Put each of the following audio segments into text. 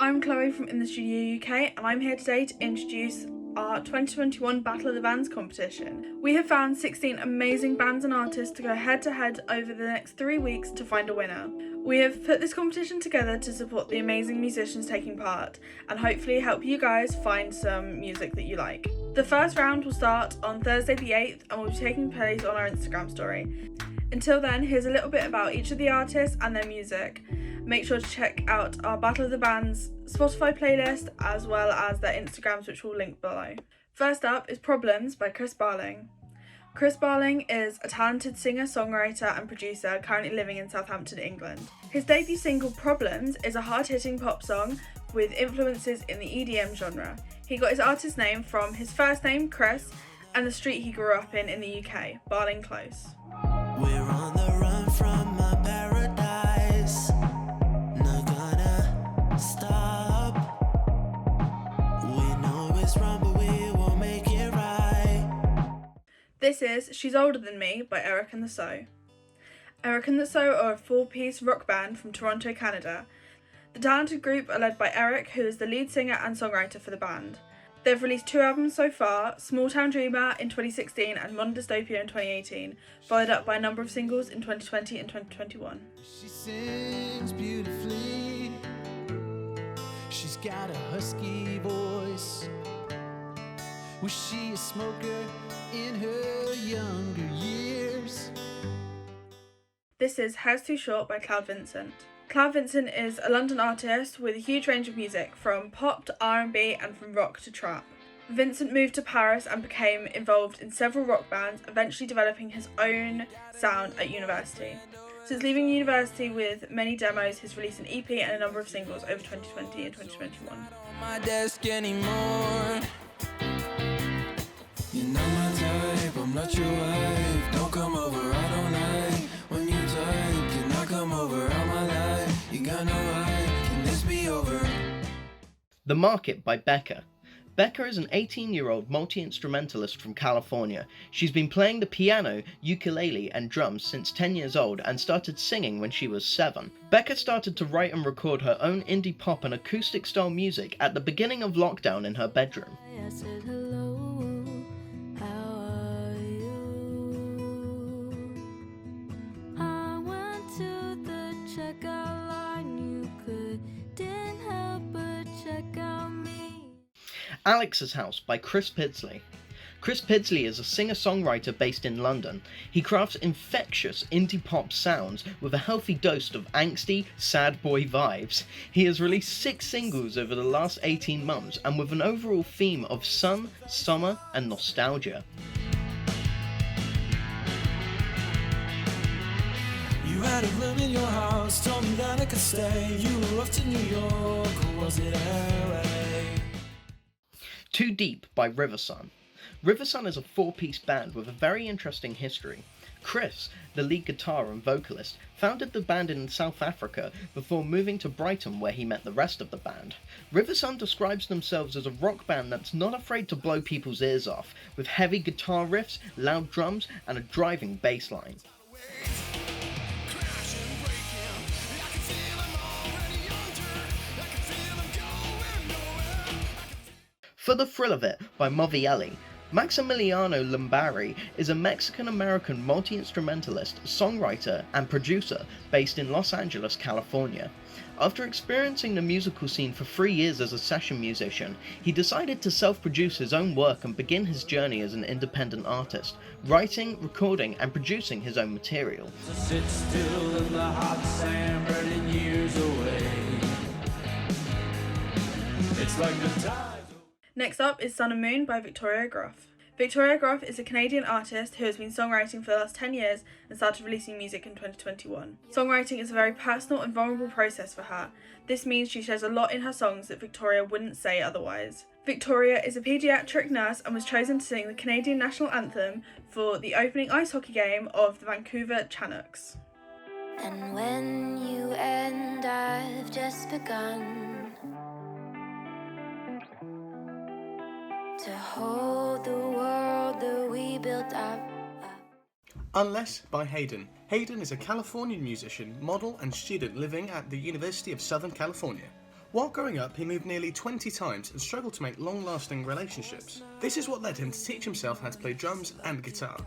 I'm Chloe from InTheStudioUK and I'm here today to introduce our 2021 Battle of the Bands competition. We have found 16 amazing bands and artists to go head to head over the next 3 weeks to find a winner. We have put this competition together to support the amazing musicians taking part and hopefully help you guys find some music that you like. The first round will start on Thursday the 8th and will be taking place on our Instagram story. Until then, here's a little bit about each of the artists and their music. Make sure to check out our Battle of the Bands Spotify playlist as well as their Instagrams, which we'll link below. First up is Problems by Chris Barling. Chris Barling is a talented singer, songwriter and producer currently living in Southampton, England. His debut single Problems is a hard-hitting pop song with influences in the EDM genre. He got his artist name from his first name, Chris, and the street he grew up in the UK, Barling Close. We're on the run from my paradise, not gonna stop. We know it's wrong, but we will make it right. This is She's Older Than Me by Eric and the So. Eric and the So are a 4-piece rock band from Toronto, Canada. The talented group are led by Eric, who is the lead singer and songwriter for the band. They've released 2 albums so far, Small Town Dreamer in 2016 and Modern Dystopia in 2018, followed up by a number of singles in 2020 and 2021. She sings beautifully. She's got a husky voice. Was she a smoker in her younger years? This is Hair's Too Short by Claude Vincent. Claude Vincent is a London artist with a huge range of music, from pop to R&B and from rock to trap. Vincent moved to Paris and became involved in several rock bands, eventually developing his own sound at university. Since leaving university with many demos, he's released an EP and a number of singles over 2020 and 2021. On my desk anymore. You're not my type, I'm not your wife. Don't come over, I don't like when you type. Can I come over out my life? You got no right, can this be over? The Market by Becca. Becca is an 18-year-old multi-instrumentalist from California. She's been playing the piano, ukulele and drums since 10 years old and started singing when she was 7. Becca started to write and record her own indie pop and acoustic style music at the beginning of lockdown in her bedroom. I said hello, how are you? I went to the checkout line, you couldn't help but check out me. Alex's House by Chris Pidsley. Chris Pidsley is a singer-songwriter based in London. He crafts infectious indie pop sounds with a healthy dose of angsty, sad boy vibes. He has released 6 singles over the last 18 months and with an overall theme of sun, summer and nostalgia. You had a room in your house, told me that I could stay. You were off to New York, or was it LA? Too Deep by Riversun. Riversun is a 4-piece band with a very interesting history. Chris, the lead guitar and vocalist, founded the band in South Africa before moving to Brighton where he met the rest of the band. Riversun describes themselves as a rock band that's not afraid to blow people's ears off, with heavy guitar riffs, loud drums and a driving bass line. For the Thrill of It by Movi Ellie. Maximiliano Lambari is a Mexican-American multi-instrumentalist, songwriter and producer based in Los Angeles, California. After experiencing the musical scene for 3 years as a session musician, he decided to self-produce his own work and begin his journey as an independent artist, writing, recording and producing his own material. Sit still in the hot sand, burning years away. It's like the tide. Next up is Sun and Moon by Victoria Groff. Victoria Groff is a Canadian artist who has been songwriting for the last 10 years and started releasing music in 2021. Songwriting is a very personal and vulnerable process for her. This means she shares a lot in her songs that Victoria wouldn't say otherwise. Victoria is a paediatric nurse and was chosen to sing the Canadian national anthem for the opening ice hockey game of the Vancouver Canucks. And when you end, I've just begun to hold the world that we built up. Unless by Hayden. Hayden is a Californian musician, model and student living at the University of Southern California. While growing up, he moved nearly 20 times and struggled to make long-lasting relationships. This is what led him to teach himself how to play drums and guitar.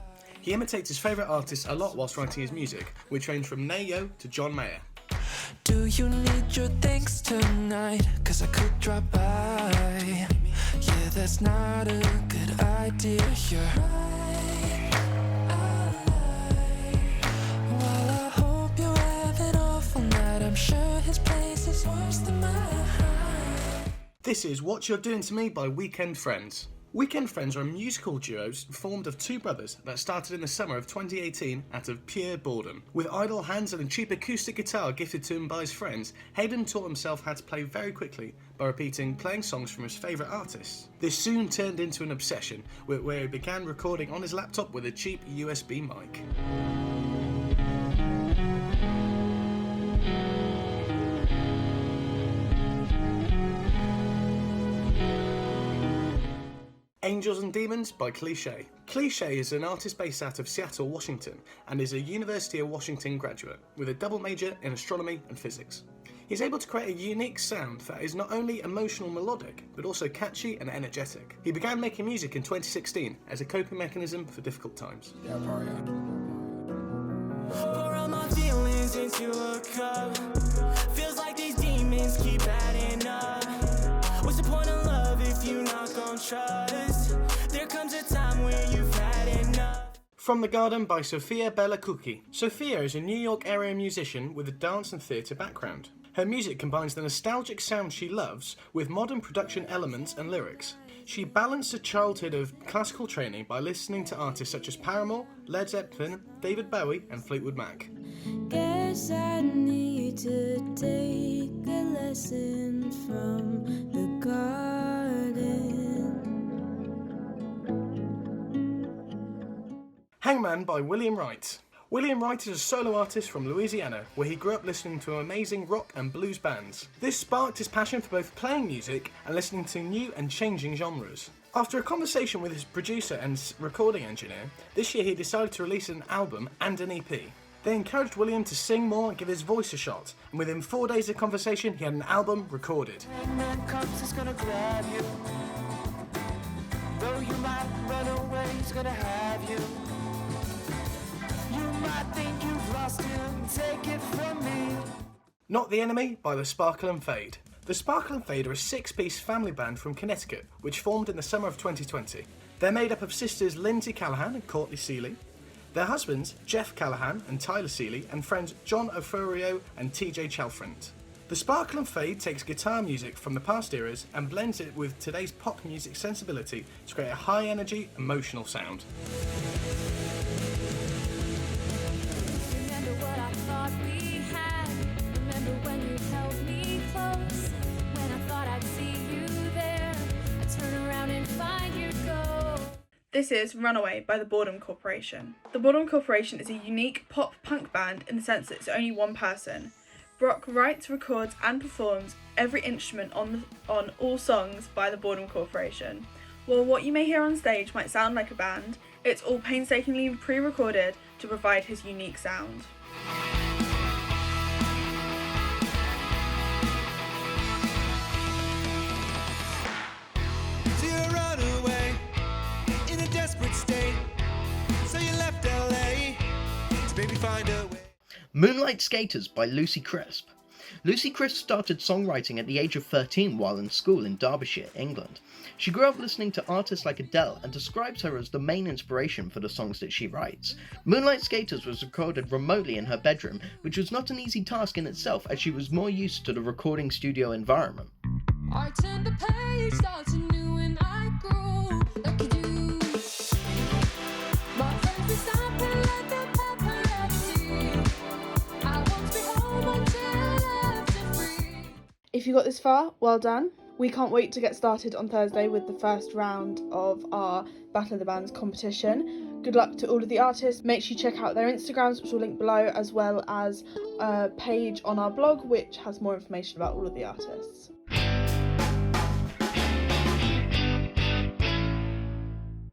He imitates his favourite artists a lot whilst writing his music, which range from Nayo to John Mayer. Do you need your things tonight? 'Cause I could drop by. Yeah, that's not a good idea. You're right. Well, I hope you have an awful night. I'm sure his place is worse than mine. This is What You're Doing to Me by Weekend Friends. Weekend Friends are a musical duo formed of two brothers that started in the summer of 2018 out of pure boredom. With idle hands and a cheap acoustic guitar gifted to him by his friends, Hayden taught himself how to play very quickly by repeating playing songs from his favourite artists. This soon turned into an obsession, where he began recording on his laptop with a cheap USB mic. Angels and Demons by Cliche. Cliche is an artist based out of Seattle, Washington, and is a University of Washington graduate with a double major in astronomy and physics. He's able to create a unique sound that is not only emotional melodic, but also catchy and energetic. He began making music in 2016 as a coping mechanism for difficult times. Pour all my feelings into a cup. Feels like these demons keep adding up. What's the point of love if you're not gon' trust? There comes a time when you've had enough. From the Garden by Sophia Bella Cookie. Sophia is a New York area musician with a dance and theatre background. Her music combines the nostalgic sound she loves with modern production elements and lyrics. She balanced a childhood of classical training by listening to artists such as Paramore, Led Zeppelin, David Bowie and Fleetwood Mac. Guess I need to take a lesson from the garden. Hangman by William Wright. William Wright is a solo artist from Louisiana, where he grew up listening to amazing rock and blues bands. This sparked his passion for both playing music and listening to new and changing genres. After a conversation with his producer and recording engineer, this year he decided to release an album and an EP. They encouraged William to sing more and give his voice a shot, and within 4 days of conversation he had an album recorded. Man comes, he's gonna grab you. Though you might run away, he's gonna have you. You might think you've lost him, take it from me. Not the Enemy by The Sparkle and Fade. The Sparkle and Fade are a 6-piece family band from Connecticut, which formed in the summer of 2020. They're made up of sisters Lindsay Callahan and Courtney Seeley, their husbands Jeff Callahan and Tyler Seeley, and friends John Oforio and TJ Chalfront. The Sparkle and Fade takes guitar music from the past eras and blends it with today's pop music sensibility to create a high-energy, emotional sound. Remember what I thought we had. Remember when you held me close. When I thought I'd see you there, I turn around and find you go. This is Runaway by the Boredom Corporation. The Boredom Corporation is a unique pop punk band in the sense that it's only one person. Brock writes, records and performs every instrument on all songs by the Boredom Corporation. While what you may hear on stage might sound like a band, it's all painstakingly pre-recorded to provide his unique sound. So you run away in a desperate state. So you left LA to maybe find a way. Moonlight Skaters by Lucy Crisp. Lucy Crisp started songwriting at the age of 13 while in school in Derbyshire, England. She grew up listening to artists like Adele and describes her as the main inspiration for the songs that she writes. Moonlight Skaters was recorded remotely in her bedroom, which was not an easy task in itself as she was more used to the recording studio environment. I turned the page, started new and I grew like you do. My friends were stopping like the paparazzi. I won't be home until I left you free. If you got this far, well done. We can't wait to get started on Thursday with the first round of our Battle of the Bands competition. Good luck to all of the artists. Make sure you check out their Instagrams, which will link below, as well as a page on our blog which has more information about all of the artists.